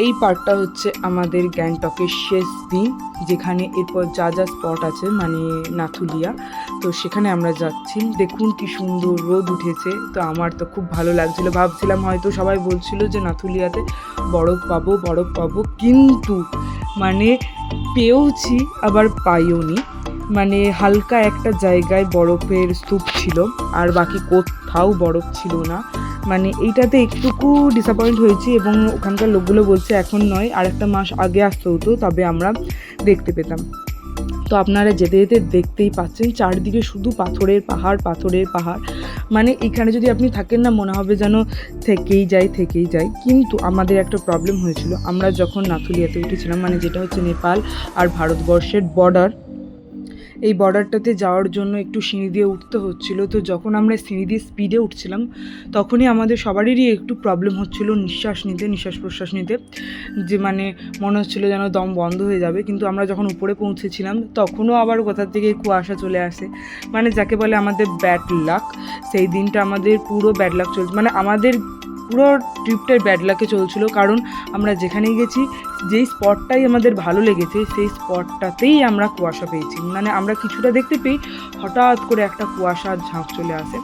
এই পার্টটা হচ্ছে আমাদের গ্যাংটকের শেষ দিন, যেখানে এরপর যা যা স্পট আছে মানে নাথুলিয়া, তো সেখানে আমরা যাচ্ছি। দেখুন কি সুন্দর রোদ উঠেছে, তো আমার তো খুব ভালো লাগছিল। ভাবছিলাম হয়তো সবাই বলছিল যে নাথুলিয়াতে বরফ পাবো, কিন্তু মানে পেয়েওছি আবার পাইওনি। মানে হালকা একটা জায়গায় বরফের স্তূপ ছিল, আর বাকি কোথাও বরফ ছিল না। মানে এইটাতে একটুকু ডিসঅ্যাপয়েন্ট হয়েছি, এবং ওখানকার লোকগুলো বলছে এখন নয়, আর একটা মাস আগে আসতে হতো, তবে আমরা দেখতে পেতাম। তো আপনারা যেতে যেতে দেখতেই পাচ্ছেন চারদিকে শুধু পাথরের পাহাড়। মানে এখানে যদি আপনি থাকেন না, মনে হবে যেন থেকেই যাই। কিন্তু আমাদের একটা প্রবলেম হয়েছিল, আমরা যখন নাথুলিয়াতে উঠেছিলাম, মানে যেটা হচ্ছে নেপাল আর ভারতবর্ষের বর্ডার, এই বর্ডারটাতে যাওয়ার জন্য একটু সিঁড়ি দিয়ে উঠতে হচ্ছিলো। তো যখন আমরা সিঁড়ি দিয়ে স্পিডে উঠছিলাম, তখনই আমাদের সবারই একটু প্রবলেম হচ্ছিলো নিঃশ্বাস প্রশ্বাস নিতে, যে মানে মনে হচ্ছিলো যেন দম বন্ধ হয়ে যাবে। কিন্তু আমরা যখন উপরে পৌঁছেছিলাম, তখনও আবার কোথা থেকে কুয়াশা চলে আসে, মানে যাকে বলে আমাদের ব্যাড লাক। সেই দিনটা আমাদের পুরো ব্যাড লাক চলছে, মানে আমাদের পুরো ট্রিপটাই ব্যাড লাকে চলছিল, কারণ আমরা যেখানেই গেছি, যেই স্পটটাই আমাদের ভালো লেগেছে, সেই স্পটটাতেই আমরা কুয়াশা পেয়েছি। মানে আমরা কিছুটা দেখতে পেয়ে হঠাৎ করে একটা কুয়াশার ঝাঁক চলে আসে।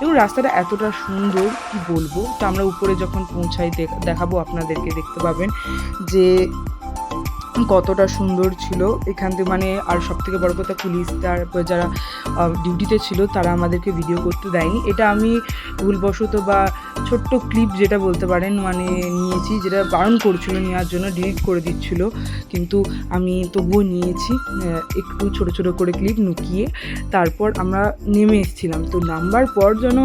এবং রাস্তাটা এতটা সুন্দর কি বলবো। তো আমরা উপরে যখন পৌঁছাই দেখাবো আপনাদেরকে, দেখতে পাবেন যে কতটা সুন্দর ছিল এখান থেকে। মানে আর সবথেকে বড় কথা, পুলিশ তারপর যারা ডিউটিতে ছিল তারা আমাদেরকে ভিডিও করতে দেয়নি। এটা আমি ভুলবশত বা ছোট্ট ক্লিপ যেটা বলতে পারেন মানে নিয়েছি, যেটা বারণ করছিল নেওয়ার জন্য, ডিলিট করে দিচ্ছিল, কিন্তু আমি তবুও নিয়েছি একটু ছোট করে ক্লিপ লুকিয়ে। তারপর আমরা নেমে এসেছিলাম, তো নামবার পর যেন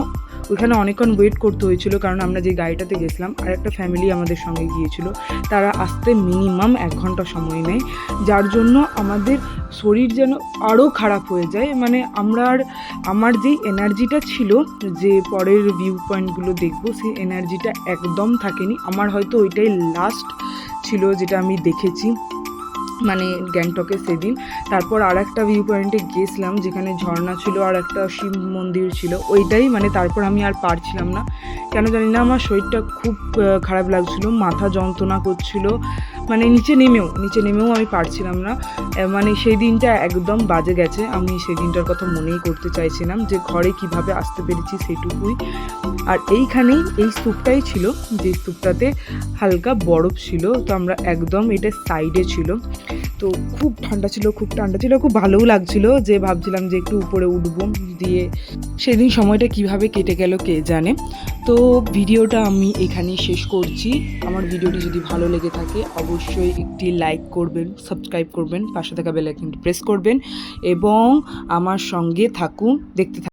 ওইখানে অনেকক্ষণ ওয়েট করতে হয়েছিল, কারণ আমরা যে গাড়িটাতে গেছিলাম আর একটা ফ্যামিলি আমাদের সঙ্গে গিয়েছিল, তারা আসতে মিনিমাম 1 ঘন্টা সময় নেয়, যার জন্য আমাদের শরীর যেন আরও খারাপ হয়ে যায়। মানে আমার যেই এনার্জিটা ছিল যে পরের ভিউ পয়েন্টগুলো দেখবো, সেই এনার্জিটা একদম থাকেনি আমার। হয়তো ওইটাই লাস্ট ছিল যেটা আমি দেখেছি মানে গ্যাংটকে সেদিন। তারপর আর একটা ভিউ পয়েন্টে গেছিলাম, যেখানে ঝর্ণা ছিল আর একটা শিব মন্দির ছিল, ওইটাই মানে তারপর আমি আর পারছিলাম না, কেন জানি না আমার শরীরটা খুব খারাপ লাগছিল, মাথা যন্ত্রণা করছিল, মানে নিচে নেমেও আমি পারছিলাম না। মানে সেই দিনটা একদম বাজে গেছে, আমি সেই দিনটার কথা মনেই করতে চাইছিলাম, যে ঘরে কিভাবে আসতে পেরেছি সেইটুকুই। আর এইখানেই এই স্তূপটাই ছিল, যে স্তূপটাতে হালকা বরফ ছিল, তো আমরা একদম এটা সাইডে ছিল। তো খুব ঠান্ডা ছিল, খুব ভালোও লাগছিল, যে ভাবছিলাম যে একটু উপরে উঠবো। দিয়ে সেদিন সময়টা কিভাবে কেটে গেল কে জানে। তো ভিডিওটা আমি এখানেই শেষ করছি। আমার ভিডিওটি যদি ভালো লেগে থাকে অবশ্যই একটি লাইক করবেন, সাবস্ক্রাইব করবেন, পাশে থাকা বেল আইকনটি প্রেস করবেন, এবং আমার সঙ্গে থাকুন, দেখতে থাকুন।